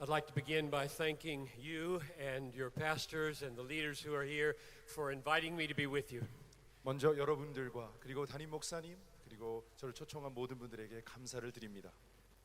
I'd like to begin by thanking you and your pastors and the leaders who are here for inviting me to be with you. 먼저 여러분들과 그리고 담임 목사님 그리고 저를 초청한 모든 분들에게 감사를 드립니다.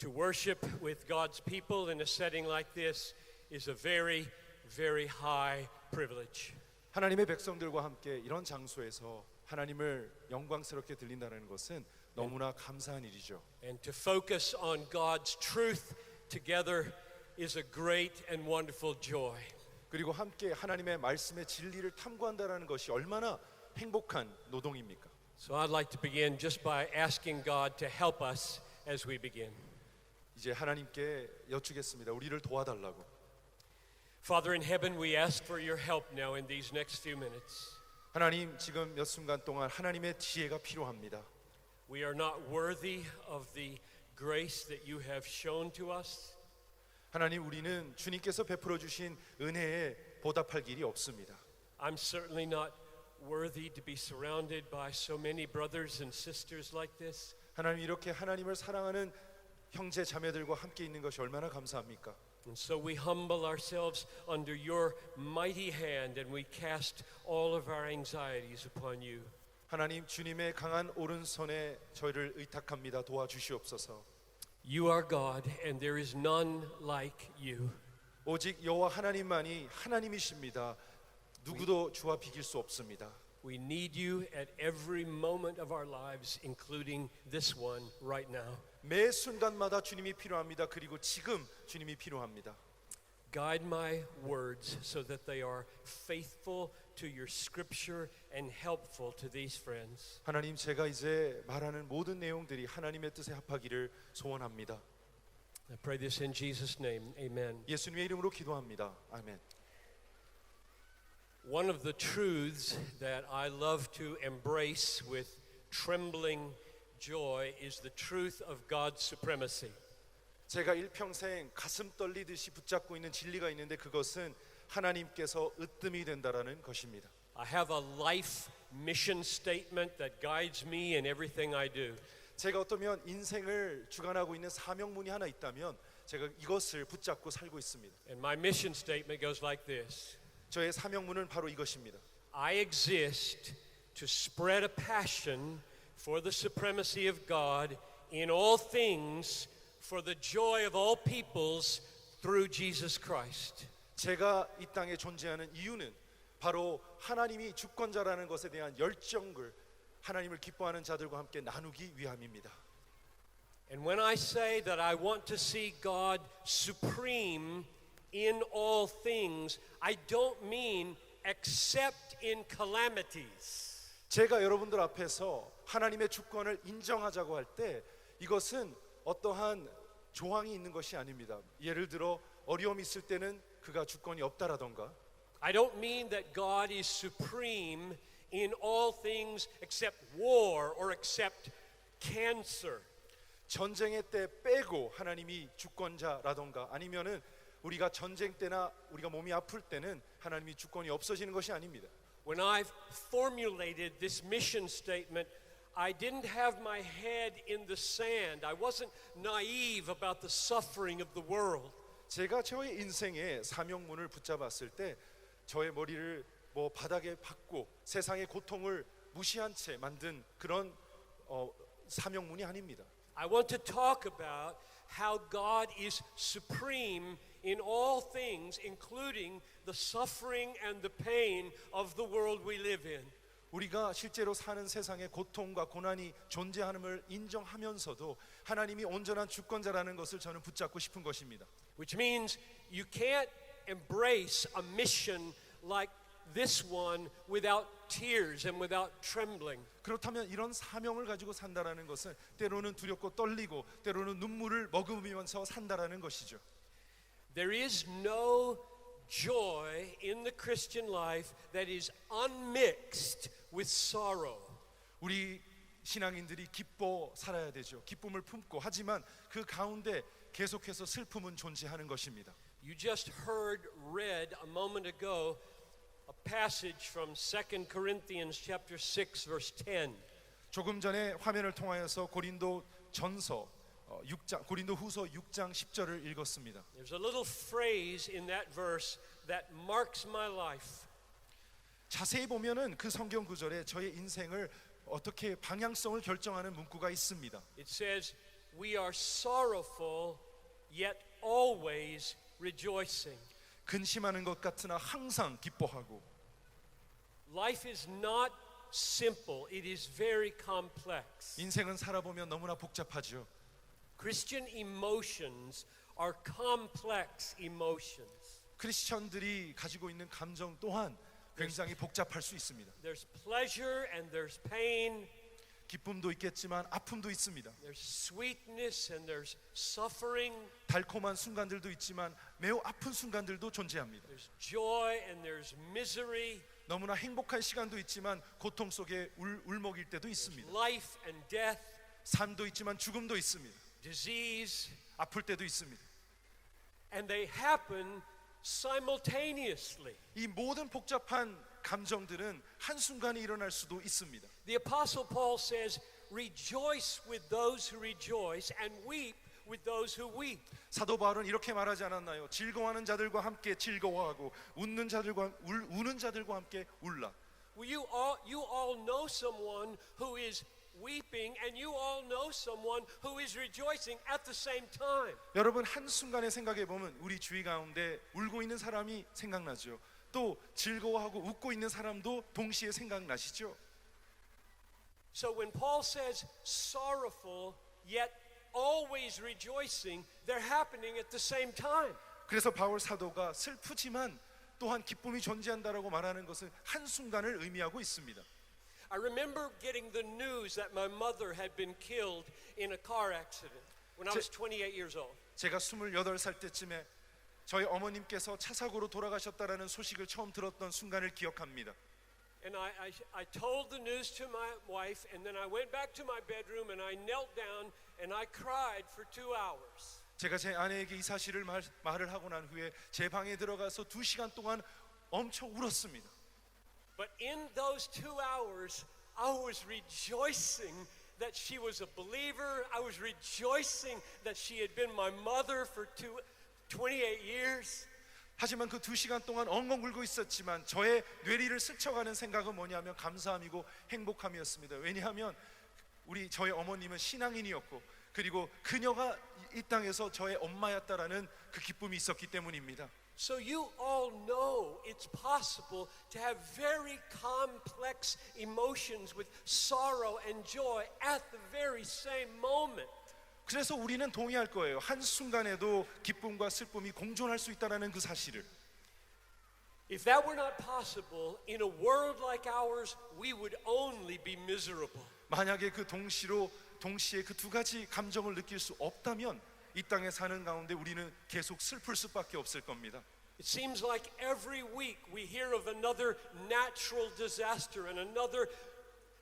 To worship with God's people in a setting like this is a very, very high privilege. 하나님의 백성들과 함께 이런 장소에서 하나님을 영광스럽게 들린다는 것은 너무나 감사한 일이죠. And to focus on God's truth together is a great and wonderful joy. 그리고 함께 하나님의 말씀의 진리를 탐구한다는 것이 얼마나 행복한 노동입니까? So I'd like to begin just by asking God to help us as we begin. 이제 하나님께 여쭈겠습니다. 우리를 도와달라고. Father in heaven, we ask for your help now in these next few minutes. 하나님, 지금 몇 순간 동안 하나님의 지혜가 필요합니다. We are not worthy of the grace that you have shown to us. 하나님, 우리는 주님께서 베풀어 주신 은혜에 보답할 길이 없습니다. I'm certainly not worthy to be surrounded by so many brothers and sisters like this. 하나님, 이렇게 하나님을 사랑하는 형제 자매들과 함께 있는 것이 얼마나 감사합니까? And so we humble ourselves under your mighty hand and we cast all of our anxieties upon you. 하나님, 주님의 강한 오른손에 저희를 의탁합니다. 도와주시옵소서. You are God and there is none like you. 오직 여호와 하나님만이 하나님이십니다. 누구도 주와 비길 수 없습니다. We need you at every moment of our lives, including this one right now. 매 순간마다 주님이 필요합니다. 그리고 지금 주님이 필요합니다. Guide my words so that they are faithful to your scripture and helpful to these friends. 하나님, 제가 이제 말하는 모든 내용들이 하나님의 뜻에 합하기를 소원합니다. I pray this in Jesus' name. Amen. 예수님의 이름으로 기도합니다. 아멘. One of the truths that I love to embrace with trembling joy is the truth of God's supremacy. 제가 일평생 가슴 떨리듯이 붙잡고 있는 진리가 있는데 그것은 하나님께서 으뜸이 된다라는 것입니다. I have a life mission statement that guides me in everything I do. 제가 어떠면 인생을 주관하고 있는 사명문이 하나 있다면 제가 이것을 붙잡고 살고 있습니다. And my mission statement goes like this. 저의 사명문은 바로 이것입니다. I exist to spread a passion for the supremacy of God in all things for the joy of all peoples through Jesus Christ. 제가 이 땅에 존재하는 이유는 바로 하나님이 주권자라는 것에 대한 열정을 하나님을 기뻐하는 자들과 함께 나누기 위함입니다. And when I say that I want to see God supreme in all things, I don't mean except in calamities. 제가 여러분들 앞에서 하나님의 주권을 인정하자고 할 때 이것은 어떠한 조항이 있는 것이 아닙니다. 예를 들어 어려움이 있을 때는 그가 주권이 없다라던가. I don't mean that God is supreme in all things except war or except cancer. 전쟁의 때 빼고 하나님이 주권자라던가 아니면은 우리가 전쟁 때나 우리가 몸이 아플 때는 하나님이 주권이 없어지는 것이 아닙니다. When I've formulated this mission statement, I didn't have my head in the sand. I wasn't naive about the suffering of the world. 제가 저의 인생의 사명문을 붙잡았을 때 저의 머리를 바닥에 박고 세상의 고통을 무시한 채 만든 그런 사명문이 아닙니다. I want to talk about how God is supreme in all things, including the suffering and the pain of the world we live in. 우리가 실제로 사는 세상에 고통과 고난이 존재함을 인정하면서도 하나님이 온전한 주권자라는 것을 저는 붙잡고 싶은 것입니다. Which means you can't embrace a mission like this one without tears and without trembling. 그렇다면 이런 사명을 가지고 산다라는 것은 때로는 두렵고 떨리고 때로는 눈물을 머금으면서 산다라는 것이죠. There is no joy in the Christian life that is unmixed with sorrow. 우리 신앙인들이 기뻐 살아야 되죠. 기쁨을 품고 하지만 그 가운데 계속해서 슬픔은 존재하는 것입니다. You just heard read a moment ago a passage from 2 Corinthians chapter 6 verse 10. 조금 전에 화면을 통하여서 고린도 전서 고린도후서 6장 10절을 읽었습니다. There's a little phrase in that verse that marks my life. 자세히 보면은 그 성경 구절에 저의 인생을 어떻게 방향성을 결정하는 문구가 있습니다. It says, "We are sorrowful, yet always rejoicing." 근심하는 것 같으나 항상 기뻐하고. Life is not simple. It is very complex. 인생은 살아보면 너무나 복잡하죠. Christian emotions are complex emotions. 크리스천들이 가지고 있는 감정 또한 굉장히 복잡할 수 있습니다. There's pleasure and there's pain. 기쁨도 있겠지만 아픔도 있습니다. There's sweetness and there's suffering. 달콤한 순간들도 있지만 매우 아픈 순간들도 존재합니다. There's joy and there's misery. 너무나 행복한 시간도 있지만 고통 속에 울먹일 때도 있습니다. Life and death. 삶도 있지만 죽음도 있습니다. Disease. 아플 때도 있습니다. And they happen simultaneously. 이 모든 복잡한 감정들은 한순간에 일어날 수도 있습니다. The Apostle Paul says, "Rejoice with those who rejoice and weep with those who weep." 사도 바울은 이렇게 말하지 않았나요? 즐거워하는 자들과 함께 즐거워하고 우는 자들과 함께 울라. Well, you all know someone who is weeping and you all know someone who is rejoicing at the same time. 여러분 한순간에 생각해 보면 우리 주위 가운데 울고 있는 사람이 생각나죠. 또 즐거워하고 웃고 있는 사람도 동시에 생각나시죠. So when Paul says sorrowful yet always rejoicing, they're happening at the same time. 그래서 바울 사도가 슬프지만 또한 기쁨이 존재한다라고 말하는 것은 한순간을 의미하고 있습니다. I remember getting the news that my mother had been killed in a car accident when I was 28 years old. 제가 28살 때쯤에 저희 어머님께서 차 사고로 돌아가셨다라는 소식을 처음 들었던 순간을 기억합니다. And I told the news to my wife, and then I went back to my bedroom and I knelt down and I cried for 2 hours. 제가 제 아내에게 이 사실을 말을 하고 난 후에 제 방에 들어가서 2시간 동안 엄청 울었습니다. But in those 2 hours, I was rejoicing that she was a believer. I was rejoicing that she had been my mother for 28 years. 하지만 그 2시간 동안 엉엉 울고 있었지만 저의 뇌리를 스쳐가는 생각은 뭐냐면 감사함이고 행복함이었습니다. 왜냐하면 저희 어머님은 신앙인이었고 그리고 그녀가 이 땅에서 저의 엄마였다라는 그 기쁨이 있었기 때문입니다. So you all know it's possible to have very complex emotions with sorrow and joy at the very same moment. 그래서 우리는 동의할 거예요. 한순간에도 기쁨과 슬픔이 공존할 수 있다는 그 사실을. If that were not possible, in a world like ours, we would only be miserable. 만약에 그 동시에 그 두 가지 감정을 느낄 수 없다면 이 땅에 사는 가운데 우리는 계속 슬플 수밖에 없을 겁니다. It seems like every week we hear of another natural disaster and another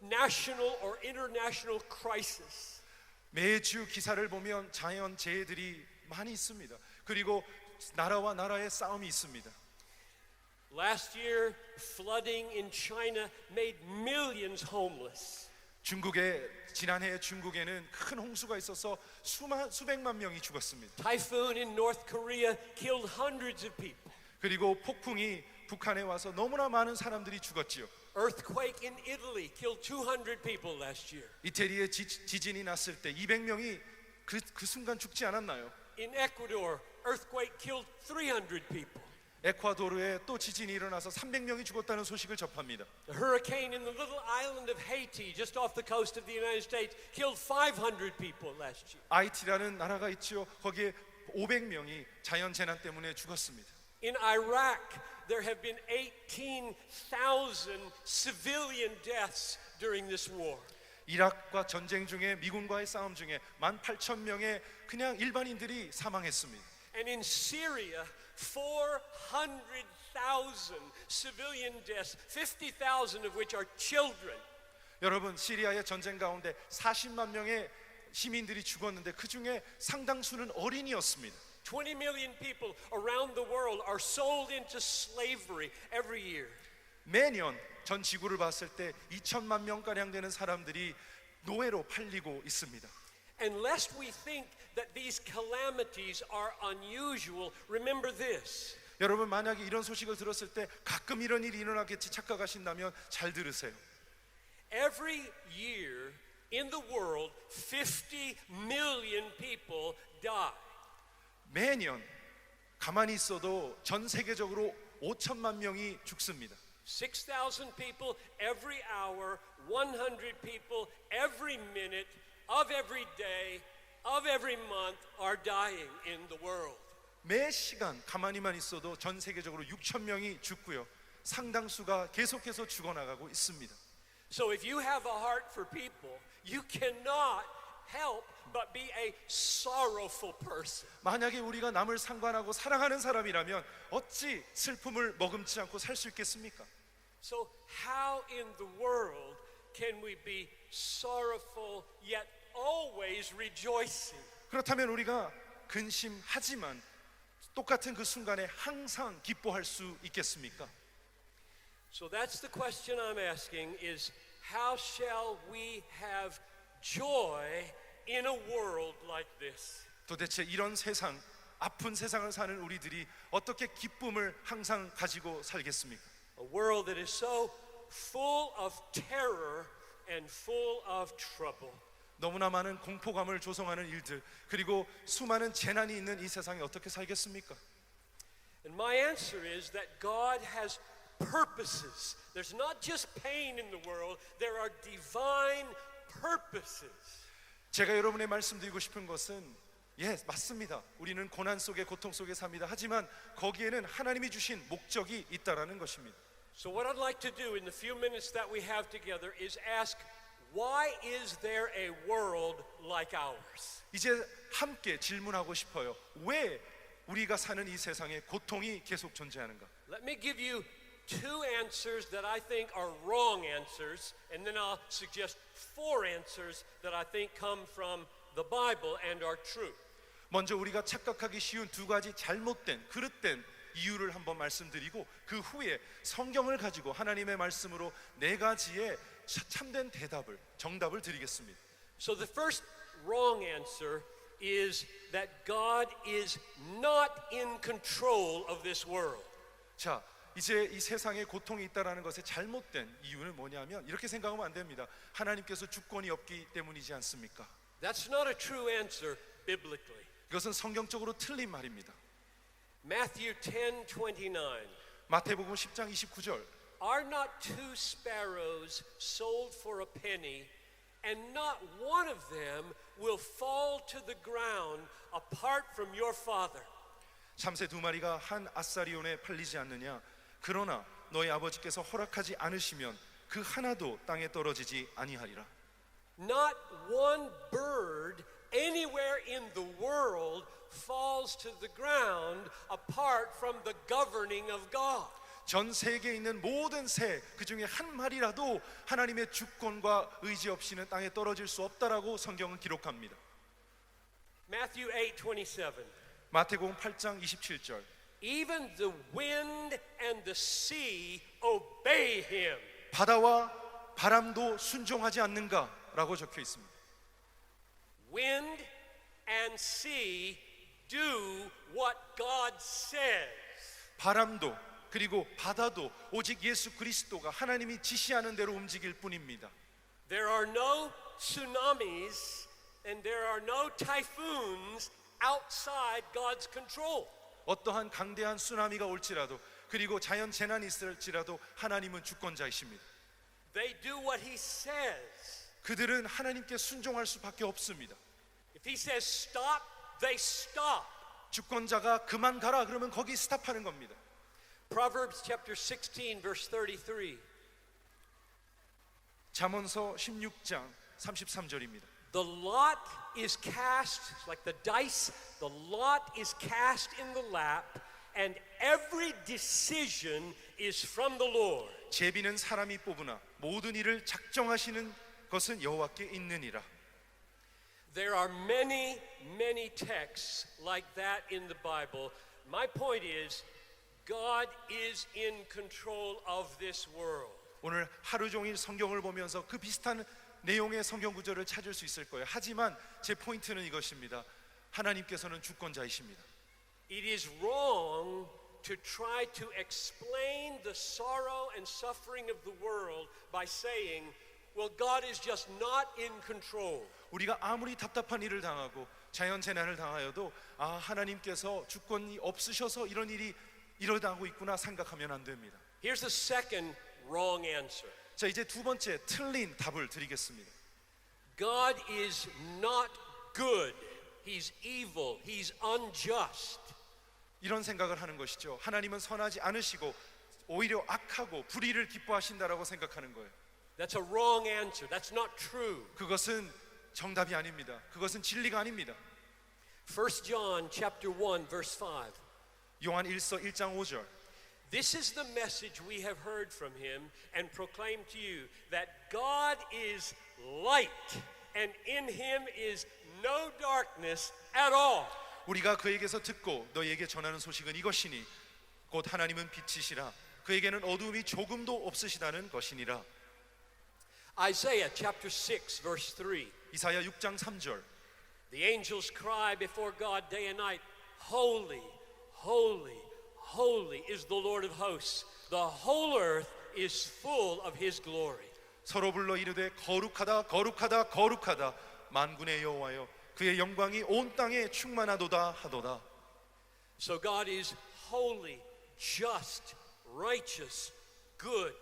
national or international crisis. 매주 기사를 보면 자연 재해들이 많이 있습니다. 그리고 나라와 나라의 싸움이 있습니다. Last year, flooding in China made millions homeless. 지난해 중국에는 큰 홍수가 있어서 수백만 명이 죽었습니다. Typhoon in North Korea killed hundreds of people. 그리고 폭풍이 북한에 와서 너무나 많은 사람들이 죽었지요. Earthquake in Italy killed 200 people last year. 이태리에 지진이 났을 때 200명이 그 순간 죽지 않았나요? In Ecuador, earthquake killed 300 people. 에콰도르에 또 지진이 일어나서 300명이 죽었다는 소식을 접합니다. A hurricane in the little island of Haiti, just off the coast of the United States, killed 500 people last year. 하이티라는 나라가 있죠. 거기에 500명이 자연 재난 때문에 죽었습니다. In Iraq, there have been 18,000 civilian deaths during this war. 이라크과 전쟁 중에 미군과의 싸움 중에 18,000명의 그냥 일반인들이 사망했습니다. And in Syria, 400,000 civilian deaths, 50,000 of which are children. 여러분, 시리아의 전쟁 가운데 40만 명의 시민들이 죽었는데 그 중에 상당수는 어린이였습니다. 20 million people around the world are sold into slavery every year. 매년 전 지구를 봤을 때 2천만 명가량 되는 사람들이 노예로 팔리고 있습니다. And lest we think that these calamities are unusual, remember this. 여러분 만약에 이런 소식을 들었을 때 가끔 이런 일이 일어나겠지 착각하신다면 잘 들으세요. Every year in the world, 50 million people die. 매년 가만히 있어도 전 세계적으로 5천만 명이 죽습니다. 6,000 people every hour, 100 people every minute of every day of every month are dying in the world. 매 시간 가만히만 있어도 전 세계적으로 6천 명이 죽고요. 상당수가 계속해서 죽어나가고 있습니다. So if you have a heart for people, you cannot help but be a sorrowful person. 만약에 우리가 남을 상관하고 사랑하는 사람이라면 어찌 슬픔을 머금지 않고 살 수 있겠습니까? So how in the world can we be sorrowful yet always rejoicing? 그렇다면 우리가 근심하지만 똑같은 그 순간에 항상 기뻐할 수 있겠습니까? So that's the question I'm asking is how shall we have joy in a world like this? 도대체 이런 세상, 아픈 세상을 사는 우리들이 어떻게 기쁨을 항상 가지고 살겠습니까? A world that is so full of terror and full of trouble. 너무나 많은 공포감을 조성하는 일들 그리고 수많은 재난이 있는 이 세상에 어떻게 살겠습니까? And my answer is that God has purposes. There's not just pain in the world, there are divine purposes. 제가 여러분의 말씀드리고 싶은 것은 맞습니다. 우리는 고난 속에 고통 속에 삽니다. 하지만 거기에는 하나님이 주신 목적이 있다라는 것입니다. So what I'd like to do in the few minutes that we have together is ask why is there a world like ours? 이제 함께 질문하고 싶어요. 왜 우리가 사는 이 세상에 고통이 계속 존재하는가? Let me give you two answers that I think are wrong answers, and then I'll suggest four answers that I think come from the Bible and are true. 먼저 우리가 착각하기 쉬운 두 가지 잘못된, 그릇된 이유를 한번 말씀드리고 그 후에 성경을 가지고 하나님의 말씀으로 네 가지의 참된 대답을, 정답을 드리겠습니다. So the first wrong answer is that God is not in control of this world. 자, 이제 이 세상에 고통이 있다라는 것의 잘못된 이유는 뭐냐면 이렇게 생각하면 안 됩니다. 하나님께서 주권이 없기 때문이지 않습니까? That's not a true answer biblically. 이것은 성경적으로 틀린 말입니다. Matthew 10:29. 마태복음 10장 29절. Are not two sparrows sold for a penny, and not one of them will fall to the ground apart from your Father? 참새 두 마리가 한 아사리온에 팔리지 않느냐? 그러나 너희 아버지께서 허락하지 않으시면 그 하나도 땅에 떨어지지 아니하리라. Not one bird anywhere in the world falls to the ground apart from the governing of God. 전 세계에 있는 모든 새 그 중에 한 마리라도 하나님의 주권과 의지 없이는 땅에 떨어질 수 없다라고 성경은 기록합니다. Matthew 8:27. 마태복음 8장 27절. Even the wind and the sea obey him. 바다와 바람도 순종하지 않는가라고 적혀 있습니다. Wind and sea do what God says. 바람도 그리고 바다도 오직 예수 그리스도가 하나님이 지시하는 대로 움직일 뿐입니다. There are no tsunamis and there are no typhoons outside God's control. 어떠한 강대한 쓰나미가 올지라도 그리고 자연 재난이 있을지라도 하나님은 주권자이십니다. They do what he says. 그들은 하나님께 순종할 수밖에 없습니다. If he says stop, they stop. 주권자가 그만 가라 그러면 거기 스탑하는 겁니다. Proverbs chapter 16 verse 33. 잠언서 16장 33절입니다. The lot is cast like the dice, the lot is cast in the lap, and every decision is from the Lord. 제비는 사람이 뽑으나 모든 일을 작정하시는 것은 여호와께 있느니라. There are many, many texts like that in the Bible. My point is, God is in control of this world. 오늘 하루 종일 성경을 보면서 그 비슷한 내용의 성경 구절을 찾을 수 있을 거예요. 하지만 제 포인트는 이것입니다. 하나님께서는 주권자이십니다. It is wrong to try to explain the sorrow and suffering of the world by saying, well, God is just not in control. 우리가 아무리 답답한 일을 당하고 자연 재난을 당하여도 하나님께서 주권이 없으셔서 이런 일이 일어나고 있구나 생각하면 안 됩니다. Here's the second wrong answer. 자, 이제 두 번째 틀린 답을 드리겠습니다. God is not good. He's evil. He's unjust. 이런 생각을 하는 것이죠. 하나님은 선하지 않으시고 오히려 악하고 불의를 기뻐하신다라고 생각하는 거예요. That's a wrong answer. That's not true. 그것은 정답이 아닙니다. 그것은 진리가 아닙니다. 1 John chapter 1 verse 5. 요한 1서 1장 5절. This is the message we have heard from him and proclaim to you, that God is light and in him is no darkness at all. 우리가 그에게서 듣고 너희에게 전하는 소식은 이것이니 곧 하나님은 빛이시라 그에게는 어두움이 조금도 없으시다는 것이니라. Isaiah chapter 6 verse 3. 이사야 6장 3절. The angels cry before God day and night, holy, holy, holy is the Lord of hosts. The whole earth is full of his glory. 서로 불러 이르되 거룩하다 거룩하다 거룩하다 만군의 여호와여 그의 영광이 온 땅에 충만하도다 하도다. So God is holy, just, righteous, good.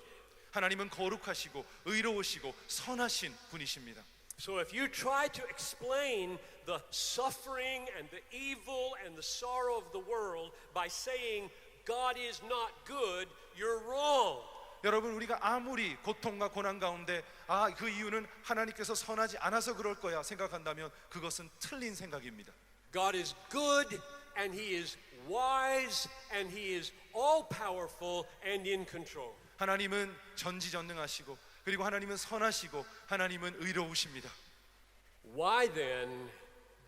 하나님은 거룩하시고 의로우시고 선하신 분이십니다. So if you try to explain the suffering and the evil and the sorrow of the world by saying God is not good, you're wrong. 여러분, 우리가 아무리 고통과 고난 가운데 그 이유는 하나님께서 선하지 않아서 그럴 거야 생각한다면 그것은 틀린 생각입니다. God is good and he is wise and he is all powerful and in control. 하나님은 전지전능하시고 그리고 하나님은 선하시고 하나님은 의로우십니다. Why then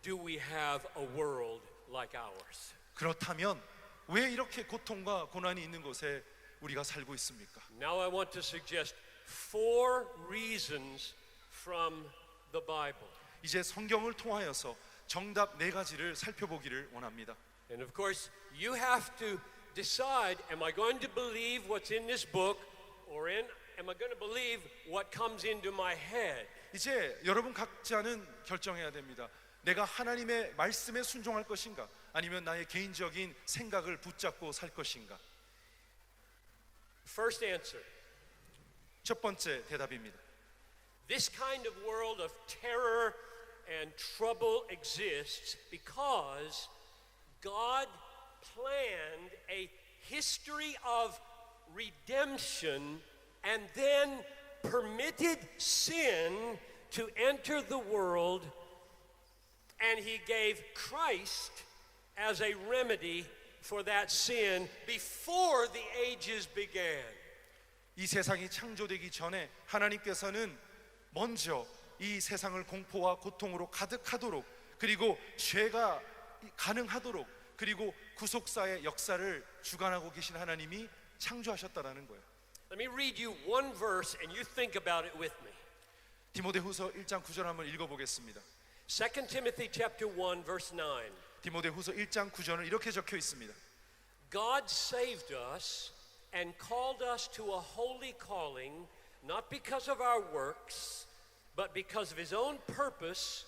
do we have a world like ours? 그렇다면 왜 이렇게 고통과 고난이 있는 곳에 우리가 살고 있습니까? Now I want to suggest 4 reasons from the Bible. 이제 성경을 통하여서 정답 4가지를 살펴보기를 원합니다. And of course, you have to decide, am I going to believe what's in this book or am I going to believe what comes into my head? 이제 여러분 각자는 결정해야 됩니다. 내가 하나님의 말씀에 순종할 것인가 아니면 나의 개인적인 생각을 붙잡고 살 것인가? First answer. 첫 번째 대답입니다. This kind of world of terror and trouble exists because God planned a history of redemption and then permitted sin to enter the world, and he gave Christ as a remedy for that sin before the ages began. 이 세상이 창조되기 전에 하나님께서는 먼저 이 세상을 공포와 고통으로 가득하도록 그리고 죄가 가능하도록 그리고 구속사의 역사를 주관하고 계신 하나님이 창조하셨다라는 거예요. Let me read you one verse and you think about it with me. 디모데후서 1장 9절 한번 읽어보겠습니다. 2 Timothy chapter 1 verse 9. 디모데후서 1장 9절은 이렇게 적혀 있습니다. God saved us and called us to a holy calling, not because of our works, but because of his own purpose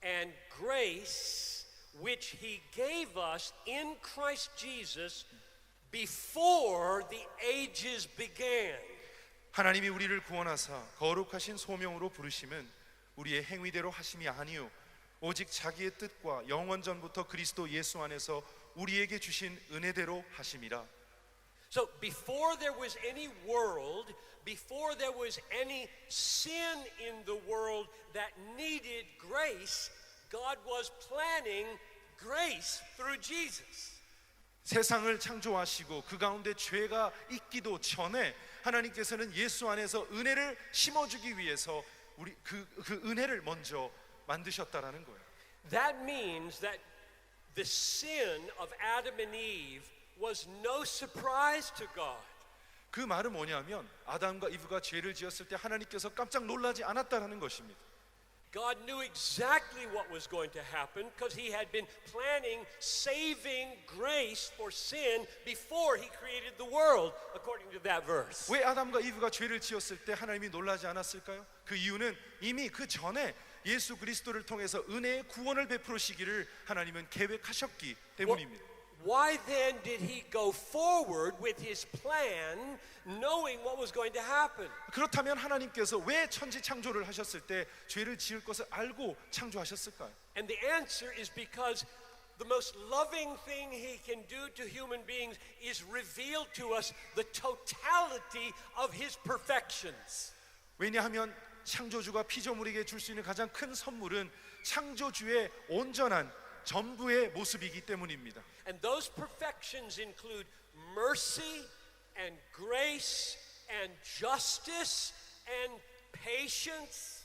and grace, which he gave us in Christ Jesus before the ages began. 하나님이 우리를 구원하사 거룩하신 소명으로 부르심은 우리의 행위대로 하심이 아니요 오직 자기의 뜻과 영원 전부터 그리스도 예수 안에서 우리에게 주신 은혜대로 하심이라. So before there was any world, before there was any sin in the world that needed grace, God was planning grace through Jesus. 세상을 창조하시고 그 가운데 죄가 있기도 전에 하나님께서는 예수 안에서 은혜를 심어주기 위해서 우리 그 은혜를 먼저 만드셨다라는 거예요. That means that the sin of Adam and Eve was no surprise to God. 그 말은 뭐냐면 아담과 이브가 죄를 지었을 때 하나님께서 깜짝 놀라지 않았다라는 것입니다. God knew exactly what was going to happen because he had been planning saving grace for sin before he created the world, according to that verse. 왜 아담과 이브가 죄를 지었을 때 하나님이 놀라지 않았을까요? 그 이유는 이미 그 전에 예수 그리스도를 통해서 은혜의 구원을 베푸시기를 하나님은 계획하셨기 때문입니다. Why then did he go forward with his plan knowing what was going to happen? 그렇다면 하나님께서 왜 천지 창조를 하셨을 때 죄를 지을 것을 알고 창조하셨을까요? And the answer is because the most loving thing he can do to human beings is reveal to us the totality of his perfections. 왜냐하면 창조주가 피조물에게 줄 수 있는 가장 큰 선물은 창조주의 온전한 전부의 모습이기 때문입니다. And those perfections include mercy and grace and justice and patience.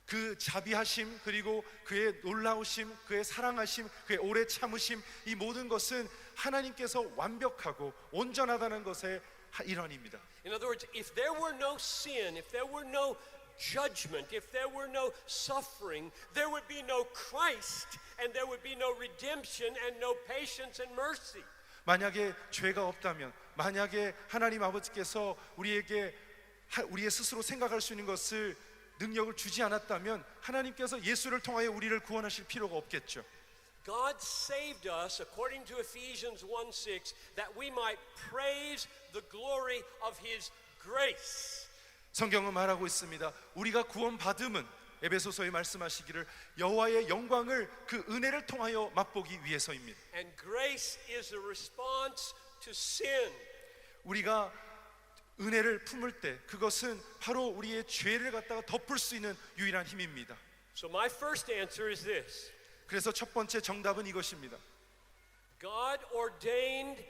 그 자비하심 그리고 그의 놀라우심, 그의 사랑하심, 그의 오래 참으심 이 모든 것은 하나님께서 완벽하고 온전하다는 것의 일환입니다. In other words, if there were no sin, if there were no judgment, if there were no suffering, there would be no Christ and there would be no redemption and no patience and mercy. 만약에 죄가 없다면, 만약에 하나님 아버지께서 우리에게 우리의 스스로 생각할 수 있는 것을 능력을 주지 않았다면 하나님께서 예수를 통하여 우리를 구원하실 필요가 없겠죠. God saved us according to Ephesians 1:6 that we might praise the glory of his grace. 성경은 말하고 있습니다. 우리가 구원받음은 에베소서에 말씀하시기를 여호와의 영광을 그 은혜를 통하여 맛보기 위해서입니다. And grace is a response to sin. 우리가 은혜를 품을 때 그것은 바로 우리의 죄를 갖다가 덮을 수 있는 유일한 힘입니다. So my first answer is this. 그래서 첫 번째 정답은 이것입니다. God ordained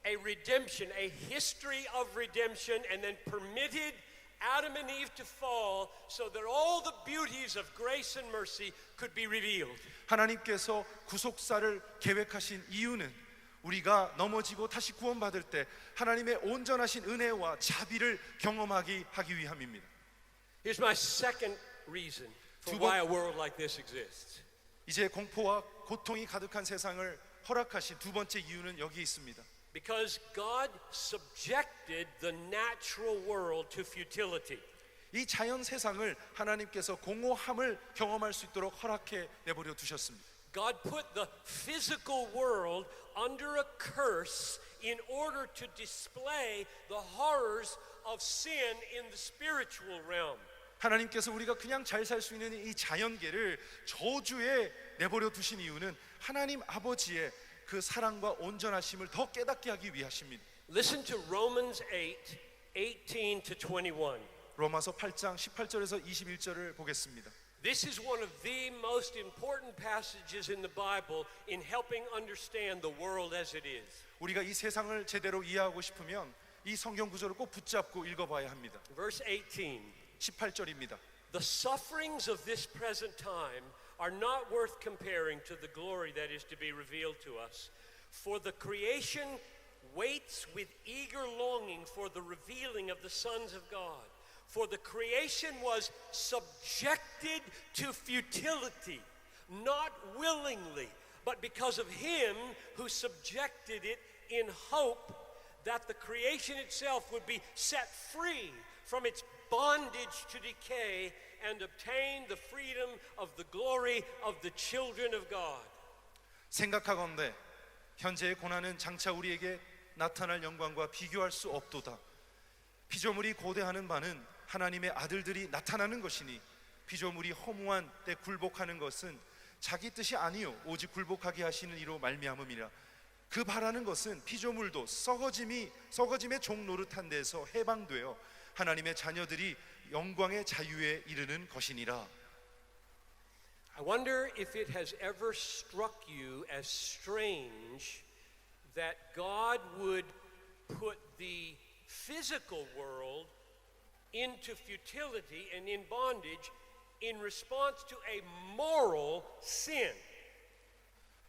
a redemption, a history of redemption, and then permitted Adam and Eve to fall so that all the beauties of grace and mercy could be revealed. 하나님께서 구속사를 계획하신 이유는 우리가 넘어지고 다시 구원받을 때 하나님의 온전하신 은혜와 자비를 경험하기 하기 위함입니다. Here's my second reason for why a world like this exists. 이제 공포와 고통이 가득한 세상을 허락하신 두 번째 이유는 여기 있습니다. Because God subjected the natural world to futility. 이 자연 세상을 하나님께서 공허함을 경험할 수 있도록 허락해 내버려 두셨습니다. God put the physical world under a curse in order to display the horrors of sin in the spiritual realm. 하나님께서 우리가 그냥 잘 살 수 있는 이 자연계를 저주에 내버려 두신 이유는 하나님 아버지의 그 사랑과 온전하심을 더 깨닫게 하기 위하십니다. Listen to Romans 8:18 to 21. 로마서 8장 18절에서 21절을 보겠습니다. This is one of the most important passages in the Bible in helping understand the world as it is. 우리가 이 세상을 제대로 이해하고 싶으면 이 성경 구절을 꼭 붙잡고 읽어봐야 합니다. Verse 18. 18절입니다. The sufferings of this present time are not worth comparing to the glory that is to be revealed to us. For the creation waits with eager longing for the revealing of the sons of God. For the creation was subjected to futility, not willingly, but because of him who subjected it in hope that the creation itself would be set free from its bondage to decay and obtain the freedom of the glory of the children of God. 생각하건대 현재의 고난은 장차 우리에게 나타날 영광과 비교할 수 없도다. 피조물이 고대하는 바는 하나님의 아들들이 나타나는 것이니 피조물이 허무한 때 굴복하는 것은 자기 뜻이 아니요 오직 굴복하게 하시는 이로 말미암음이라. 그 바라는 것은 피조물도 썩어짐의 종 노릇한 데서 해방되어 하나님의 자녀들이 영광의 자유에 이르는 것이니라. I wonder if it has ever struck you as strange that God would put the physical world into futility and in bondage in response to a moral sin.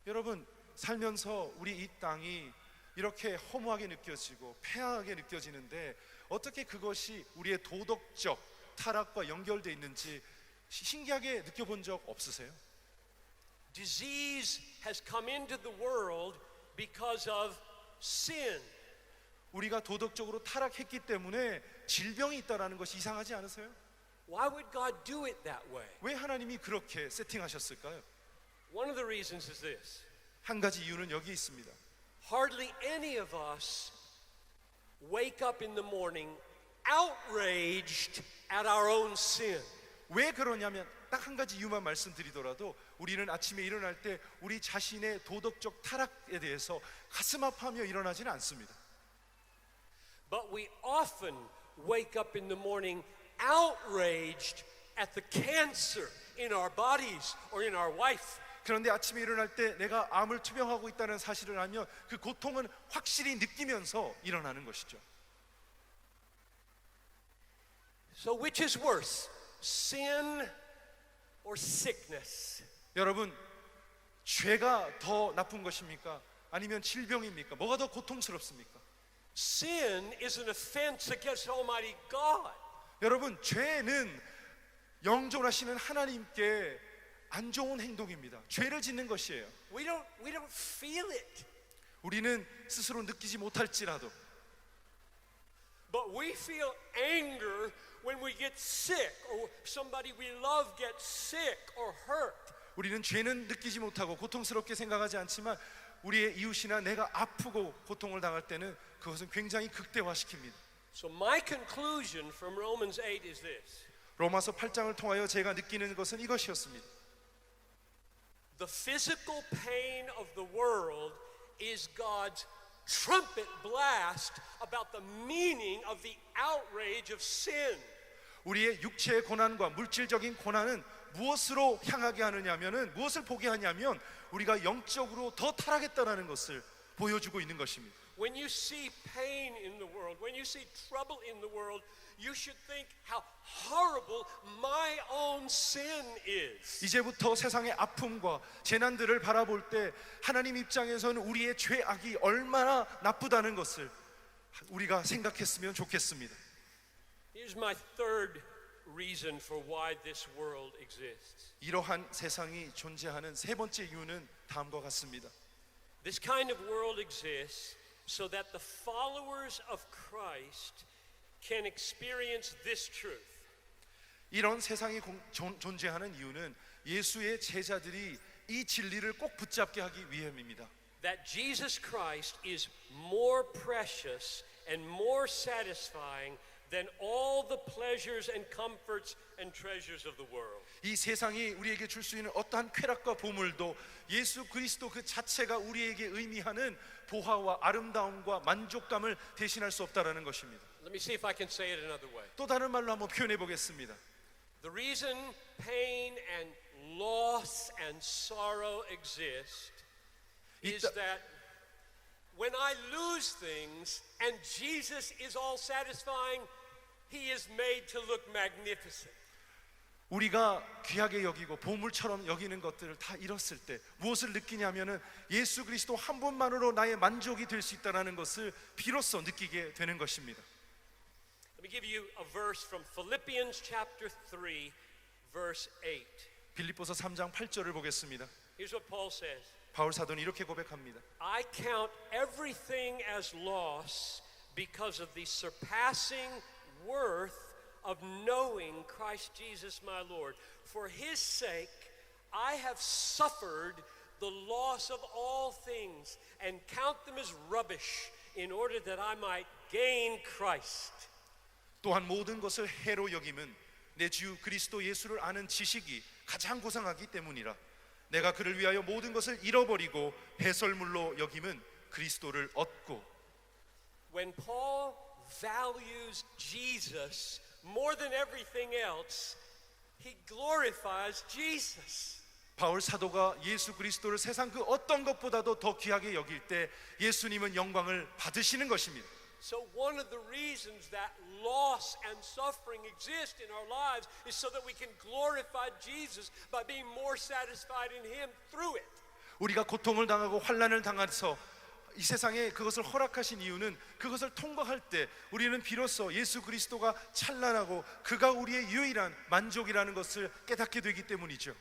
여러분 살면서 우리 이 땅이 이렇게 허무하게 느껴지고 폐하게 느껴지는데 어떻게 그것이 우리의 도덕적 타락과 연결되어 있는지 신기하게 느껴본 적 없으세요? Disease has come into the world because of sin. 우리가 도덕적으로 타락했기 때문에 질병이 있다는 것이 이상하지 않으세요? Why would God do it that way? 왜 하나님이 그렇게 세팅하셨을까요? One of the reasons is this. 한 가지 이유는 여기 있습니다. Hardly any of us wake up in the morning outraged at our own sin. 왜 그러냐면 딱 한 가지 이유만 말씀드리더라도 우리는 아침에 일어날 때 우리 자신의 도덕적 타락에 대해서 가슴 아파하며 일어나지는 않습니다. But we often wake up in the morning outraged at the cancer in our bodies or in our wife. 그런데 아침에 일어날 때 내가 암을 투병하고 있다는 사실을 알면 그 고통은 확실히 느끼면서 일어나는 것이죠. So which is worse, sin or sickness? 여러분, 죄가 더 나쁜 것입니까? 아니면 질병입니까? 뭐가 더 고통스럽습니까? Sin is an offense against Almighty God. 여러분, 죄는 영존하시는 하나님께 안 좋은 행동입니다. 죄를 짓는 것이에요. We don't feel it. 우리는 스스로 느끼지 못할지라도 But we feel anger when we get sick or somebody we love gets sick or hurt. 우리는 죄는 느끼지 못하고 고통스럽게 생각하지 않지만 우리의 이웃이나 내가 아프고 고통을 당할 때는 그것은 굉장히 극대화시킵니다. So my conclusion from Romans 8 is this. 로마서 8장을 통하여 제가 느끼는 것은 이것이었습니다. The physical pain of the world is God's trumpet blast about the meaning of the outrage of sin. 우리의 육체의 고난과 물질적인 고난은 무엇으로 향하게 하느냐면은 무엇을 보게 하냐면 우리가 영적으로 더 타락했다라는 것을 보여주고 있는 것입니다. When you see pain in the world, when you see trouble in the world, you should think how horrible my own sin is. 이제부터 세상의 아픔과 재난들을 바라볼 때 하나님 입장에서는 우리의 죄악이 얼마나 나쁘다는 것을 우리가 생각했으면 좋겠습니다. Here's my third reason for why this world exists. 이러한 세상이 존재하는 세 번째 이유는 다음과 같습니다. This kind of world exists so that the followers of Christ can experience this truth. 이런 세상이 존재하는 이유는 예수의 제자들이 이 진리를 꼭 붙잡게 하기 위함입니다. That Jesus Christ is more precious and more satisfying than all the pleasures and comforts and treasures of the world. 이 세상이 우리에게 줄 수 있는 어떠한 쾌락과 보물도 예수 그리스도 그 자체가 우리에게 의미하는 보화와 아름다움과 만족감을 대신할 수 없다라는 것입니다. Let me see if I can say it another way. 또 다른 말로 한번 표현해 보겠습니다. The reason pain and loss and sorrow exist is that when I lose things and Jesus is all satisfying, he is made to look magnificent. 우리가 귀하게 여기고 보물처럼 여기는 것들을 다 잃었을 때 무엇을 느끼냐면은 예수 그리스도 한 분만으로 나의 만족이 될 수 있다라는 것을 비로소 느끼게 되는 것입니다. Let me give you a verse from Philippians chapter 3 verse 8. 빌립보서 3장 8절을 보겠습니다. Here's what Paul says. 바울 사도는 이렇게 고백합니다. I count everything as loss because of the surpassing worth of knowing Christ Jesus my Lord. For his sake I have suffered the loss of all things and count them as rubbish in order that I might gain Christ. 또한 모든 것을 해로 여김은 내 주 그리스도 예수를 아는 지식이 가장 고상하기 때문이라. 내가 그를 위하여 모든 것을 잃어버리고 배설물로 여김은 그리스도를 얻고. When Paul values Jesus more than everything else, he glorifies Jesus. 바울 사도가 예수 그리스도를 세상 그 어떤 것보다도 더 귀하게 여길 때 예수님은 영광을 받으시는 것입니다. So one of the reasons that loss and suffering exist in our lives is so that we can glorify Jesus by being more satisfied in him through it. 우리가 고통을 당하고 환난을 당해서 이 세상에 그것을 허락하신 이유는 그것을 통과할 때 우리는 비로소 예수 그리스도가 찬란하고 그가 우리의 유일한 만족이라는 것을 깨닫게 되기 때문이죠.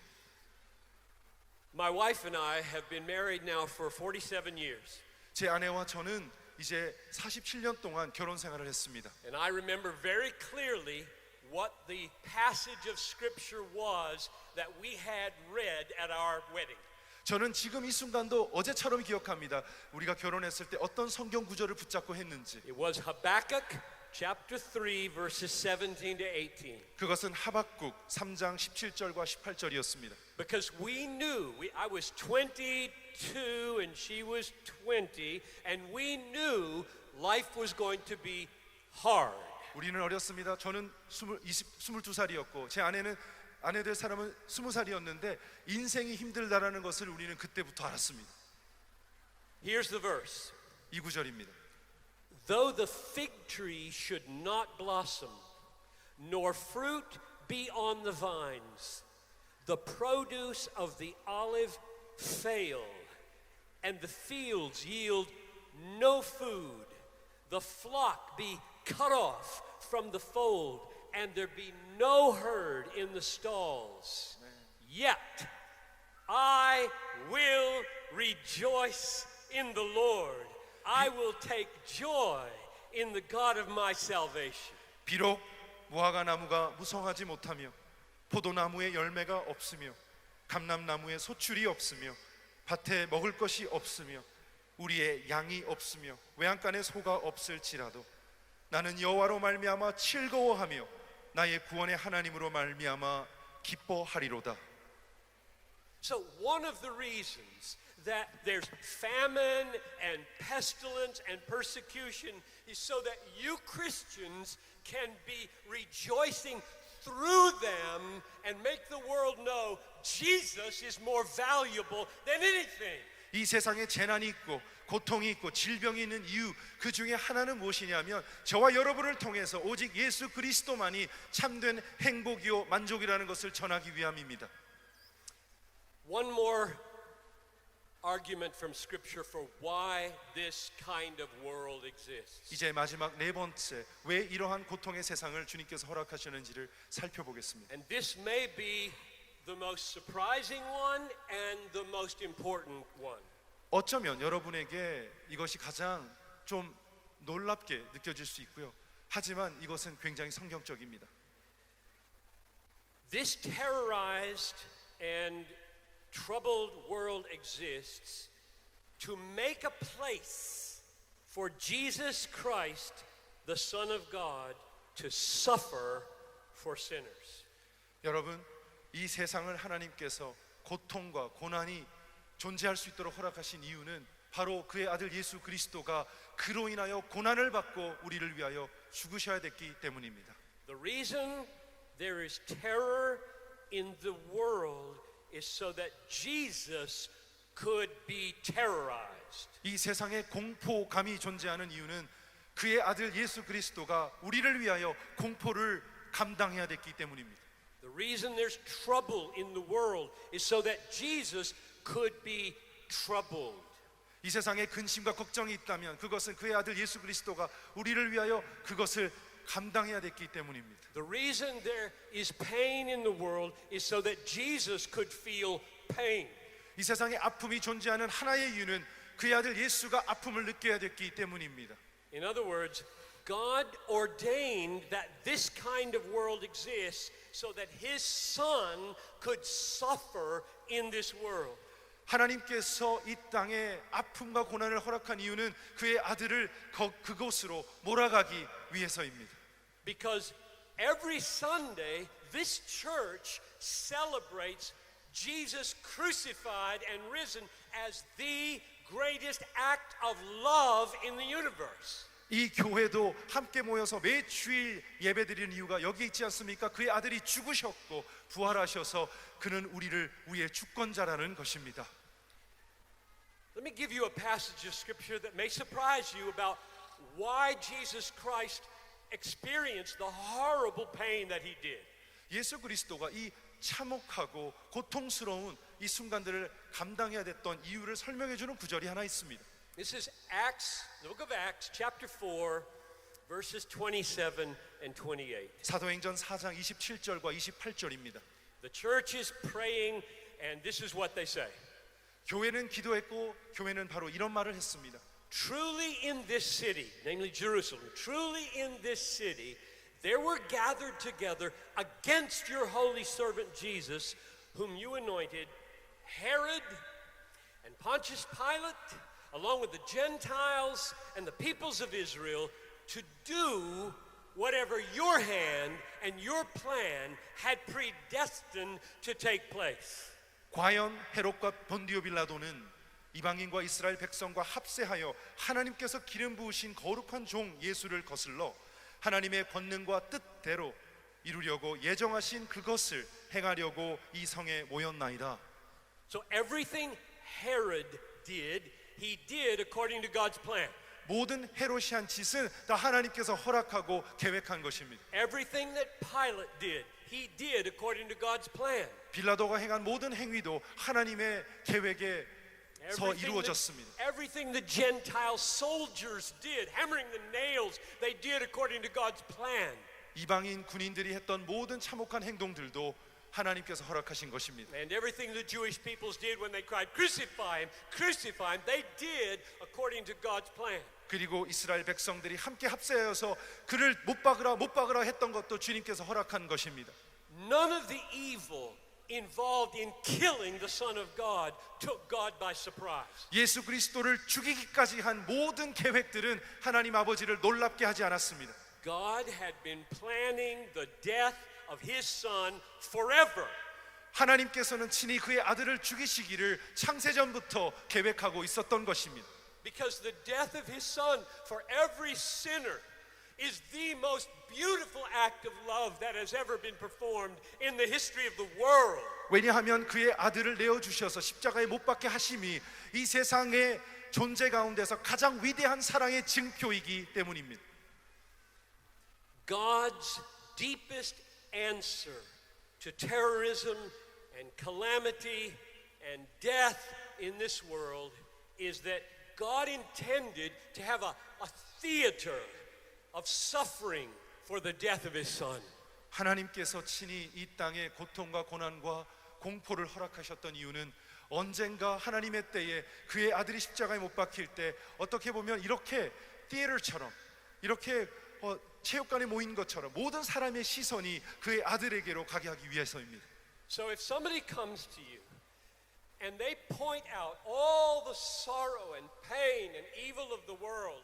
My wife and I have been married now for 47 years. 제 아내와 저는 이제 47년 동안 결혼 생활을 했습니다. And I remember very clearly what the passage of scripture was that we had read at our wedding. 저는 지금 이 순간도 어제처럼 기억합니다. 우리가 결혼했을 때 어떤 성경 구절을 붙잡고 했는지. It was Habakkuk chapter 3 verses 17 to 18. 그것은 하박국 3장 17절과 18절이었습니다. Because we knew, I was 22 and she was 20, and we knew life was going to be hard. 우리는 어렸습니다. 저는 22살이었고 제 아내 될 사람은 20살이었는데 인생이 힘들다라는 것을 우리는 그때부터 알았습니다. Here's the verse. 이 구절입니다. Though the fig tree should not blossom, nor fruit be on the vines, the produce of the olive fail, and the fields yield no food, the flock be cut off from the fold, and there be no herd in the stalls. Yet I will rejoice in the Lord. I will take joy in the God of my salvation. 비록 무화과 나무가 무성하지 못하며 포도나무에 열매가 없으며 감람나무에 소출이 없으며 밭에 먹을 것이 없으며 우리의 양이 없으며 외양간에 소가 없을지라도 나는 여호와로 말미암아 즐거워하며 나의 구원의 하나님으로 말미암아 기뻐하리로다. So one of the reasons that there's famine and pestilence and persecution is so that you Christians can be rejoicing through them and make the world know Jesus is more valuable than anything. 이 세상에 재난이 있고 고통이 있고 질병이 있는 이유 그 중에 하나는 무엇이냐면 저와 여러분을 통해서 오직 예수 그리스도만이 참된 행복이요 만족이라는 것을 전하기 위함입니다. One more argument from Scripture for why this kind of world exists. 이제 마지막 네 번째 왜 이러한 고통의 세상을 주님께서 허락하시는지를 살펴보겠습니다. And this may be the most surprising one and the most important one. 어쩌면 여러분에게 이것이 가장 좀 놀랍게 느껴질 수 있고요. 하지만 이것은 굉장히 성경적입니다. This terrorized and troubled world exists to make a place for Jesus Christ, the Son of God, to suffer for sinners. 여러분, 이 세상을 하나님께서 고통과 고난이 존재할 수 있도록 허락하신 이유는 바로 그의 아들 예수 그리스도가 그로 인하여 고난을 받고 우리를 위하여 죽으셔야 됐기 때문입니다. The reason there is terror in the world is so that Jesus could be terrorized. 이 세상에 공포감이 존재하는 이유는 그의 아들 예수 그리스도가 우리를 위하여 공포를 감당해야 됐기 때문입니다. The reason there's trouble in the world is so that Jesus could be troubled. 이 세상에 근심과 걱정이 있다면 그것은 그의 아들 예수 그리스도가 우리를 위하여 그것을 감당해야 됐기 때문입니다. The reason there is pain in the world is so that Jesus could feel pain. 이 세상에 아픔이 존재하는 하나의 이유는 그의 아들 예수가 아픔을 느껴야 됐기 때문입니다. In other words, God ordained that this kind of world exists so that His Son could suffer in this world. 하나님께서 이 땅에 아픔과 고난을 허락한 이유는 그의 아들을 그곳으로 몰아가기 위해서입니다. Because every Sunday this church celebrates Jesus crucified and risen as the greatest act of love in the universe. 이 교회도 함께 모여서 매 주일 예배드리는 이유가 여기 있지 않습니까? 그의 아들이 죽으셨고 부활하셔서 그는 우리를 위해 주권자라는 것입니다. Let me give you a passage of scripture that may surprise you about why Jesus Christ experienced the horrible pain that He did. 예수 그리스도가 이 참혹하고 고통스러운 이 순간들을 감당해야 됐던 이유를 설명해 주는 구절이 하나 있습니다. This is Acts, the book of Acts, chapter 4, verses 27 and 28. 사도행전 4장 27절과 28절입니다. The church is praying, and this is what they say. 교회는 기도했고 교회는 바로 이런 말을 했습니다. Truly in this city, namely Jerusalem, truly in this city, there were gathered together against your holy servant Jesus, whom you anointed, Herod and Pontius Pilate, along with the Gentiles and the peoples of Israel, to do whatever your hand and your plan had predestined to take place. 과연 헤롯과 본디오 빌라도는 이방인과 이스라엘 백성과 합세하여 하나님께서 기름 부으신 거룩한 종 예수를 거슬러 하나님의 권능과 뜻대로 이루려고 예정하신 그것을 행하려고 이 성에 모였나이다. So everything Herod did, he did according to God's plan. 모든 헤롯이 한 짓은 다 하나님께서 허락하고 계획한 것입니다. Everything that Pilate did, he did according to God's plan. 빌라도가 행한 모든 행위도 하나님의 계획에서 이루어졌습니다. Everything the Gentile soldiers did, hammering the nails, they did according to God's plan. 이방인 군인들이 했던 모든 참혹한 행동들도 하나님께서 허락하신 것입니다. And everything the Jewish peoples did when they cried, crucify him, they did according to God's plan. 그리고 이스라엘 백성들이 함께 합세하여서 그를 못 박으라 했던 것도 주님께서 허락한 것입니다. None of the evil involved in killing the Son of God took God by surprise. 예수 그리스도를 죽이기까지 한 모든 계획들은 하나님 아버지를 놀랍게 하지 않았습니다. God had been planning the death of his son forever. 하나님께서는 친히 그의 아들을 죽이시기를 창세전부터 계획하고 있었던 것입니다. Because the death of his son for every sinner is the most beautiful act of love that has ever been performed in the history of the world. 왜냐하면 그의 아들을 내어 주셔서 십자가에 못 박게 하심이 이 세상의 존재 가운데서 가장 위대한 사랑의 증표이기 때문입니다. God's deepest answer to terrorism and calamity and death in this world is that God intended to have a theater of suffering for the death of his son. 하나님께서 친히 이 땅의 고통과 고난과 공포를 허락하셨던 이유는 언젠가 하나님의 때에 그의 아들이 십자가에 못 박힐 때 어떻게 보면 이렇게 티에터처럼 이렇게 체육관에 모인 것처럼 모든 사람의 시선이 그의 아들에게로 가게 하기 위해서입니다. So if somebody comes to you and they point out all the sorrow and pain and evil of the world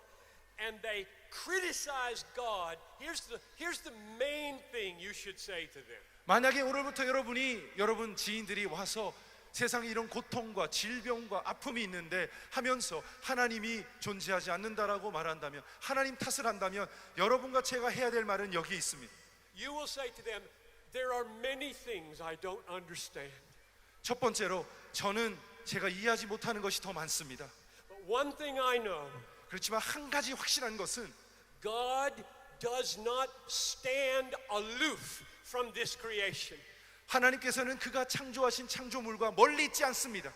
and they criticize God, here's the main thing you should say to them. 만약에 오늘부터 여러분 지인들이 와서 세상에 이런 고통과 질병과 아픔이 있는데 하면서 하나님이 존재하지 않는다라고 말한다면 하나님 탓을 한다면 여러분과 제가 해야 될 말은 여기에 있습니다. You will say to them, there are many things I don't understand. 첫 번째로 저는 제가 이해하지 못하는 것이 더 많습니다. But one thing I know, 그렇지만 한 가지 확실한 것은 God does not stand aloof from this creation. 하나님께서는 그가 창조하신 창조물과 멀리 있지 않습니다.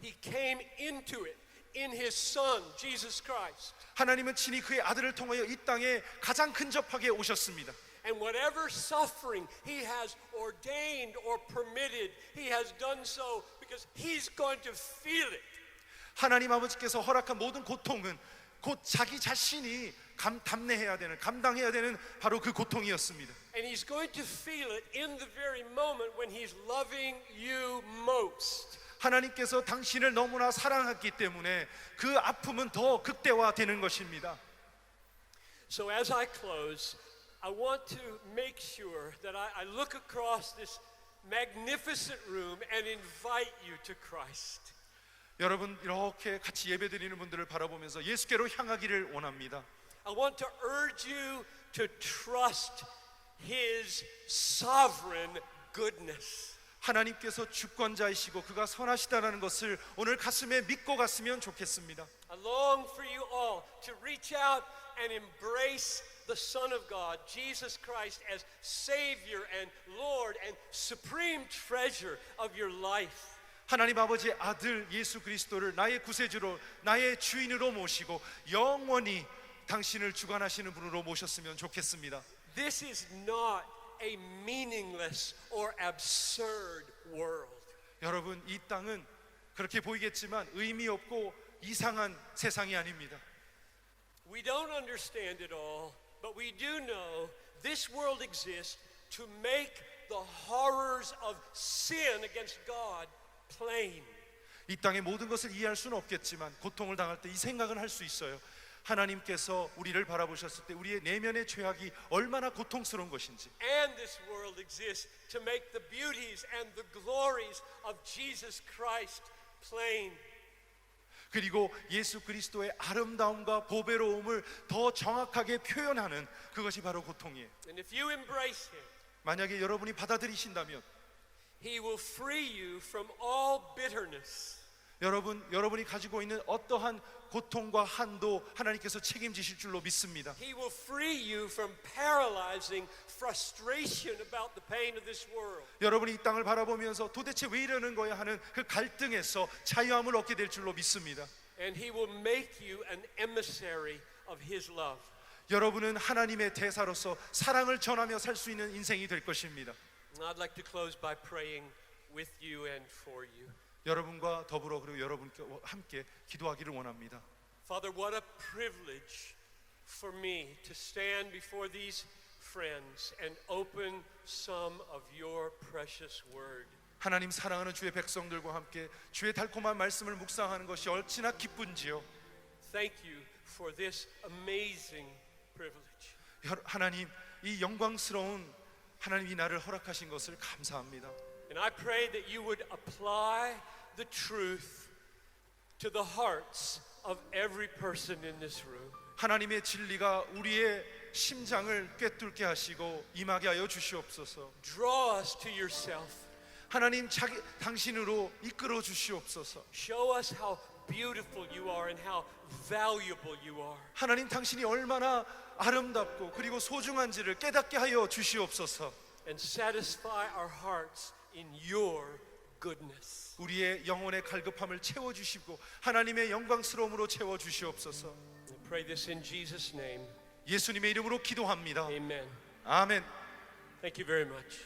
He came into it in his son Jesus Christ. 하나님은 친히 그의 아들을 통하여 이 땅에 가장 근접하게 오셨습니다. And whatever suffering he has ordained or permitted, he has done so because he's going to feel it. 하나님 아버지께서 허락한 모든 고통은 곧 자기 자신이 감당해야 되는 바로 그 고통이었습니다. And he's going to feel it in the very moment when he's loving you most. 하나님께서 당신을 너무나 사랑했기 때문에 그 아픔은 더 극대화되는 것입니다. So as I close, I want to make sure that I look across this magnificent room and invite you to Christ. 여러분 이렇게 같이 예배드리는 분들을 바라보면서 예수께로 향하기를 원합니다. I want to urge you to trust His sovereign goodness. 하나님께서 주권자이시고 그가 선하시다라는 것을 오늘 가슴에 믿고 갔으면 좋겠습니다. I long for you all to reach out and embrace the Son of God, Jesus Christ, as Savior and Lord and supreme treasure of your life. 하나님 아버지의 아들 예수 그리스도를 나의 구세주로 나의 주인으로 모시고 영원히 당신을 주관하시는 분으로 모셨으면 좋겠습니다. This is not a meaningless or absurd world. 여러분, 이 땅은 그렇게 보이겠지만 의미 없고 이상한 세상이 아닙니다. We don't understand it all, but we do know this world exists to make the horrors of sin against God plain. 이 땅의 모든 것을 이해할 수는 없겠지만 고통을 당할 때 이 생각은 할 수 있어요. 하나님께서 우리를 바라보셨을 때 우리의 내면의 죄악이 얼마나 고통스러운 것인지. And this world exists to make the beauties and the glories of Jesus Christ plain. 그리고 예수 그리스도의 아름다움과 보배로움을 더 정확하게 표현하는 그것이 바로 고통이에요. And if you embrace him, 만약에 여러분이 받아들이신다면 he will free you from all bitterness. 여러분이 가지고 있는 어떠한 고통과 한도 하나님께서 책임지실 줄로 믿습니다. He will free you from paralyzing frustration about the pain of this world. 여러분이 이 땅을 바라보면서 도대체 왜 이러는 거야 하는 그 갈등에서 자유함을 얻게 될 줄로 믿습니다. And he will make you an emissary of his love. 여러분은 하나님의 대사로서 사랑을 전하며 살 수 있는 인생이 될 것입니다. I'd like to close by praying with you and for you. 여러분과 더불어 그리고 여러분과 함께 기도하기를 원합니다. Father, what a privilege for me to stand before these friends and open some of your precious word. 하나님 사랑하는 주의 백성들과 함께 주의 달콤한 말씀을 묵상하는 것이 얼마나 기쁜지요. Thank you for this amazing privilege. 하나님, 이 영광스러운 하나님 이 날을 허락하신 것을 감사합니다. And I pray that you would apply the truth to the hearts of every person in this room. 하나님의 진리가 우리의 심장을 꿰뚫게 하시고 임하게 하여 주시옵소서. Draw us to yourself. 하나님 당신으로 이끌어 주시옵소서. Show us how beautiful you are and how valuable you are. 하나님 당신이 얼마나 아름답고 그리고 소중한지를 깨닫게 하여 주시옵소서. And satisfy our hearts in your goodness. 우리의 영혼의 갈급함을 채워 주시고 하나님의 영광스러움으로 채워 주시옵소서. We pray this in Jesus' name. 예수님의 이름으로 기도합니다. Amen. 아멘. Thank you very much.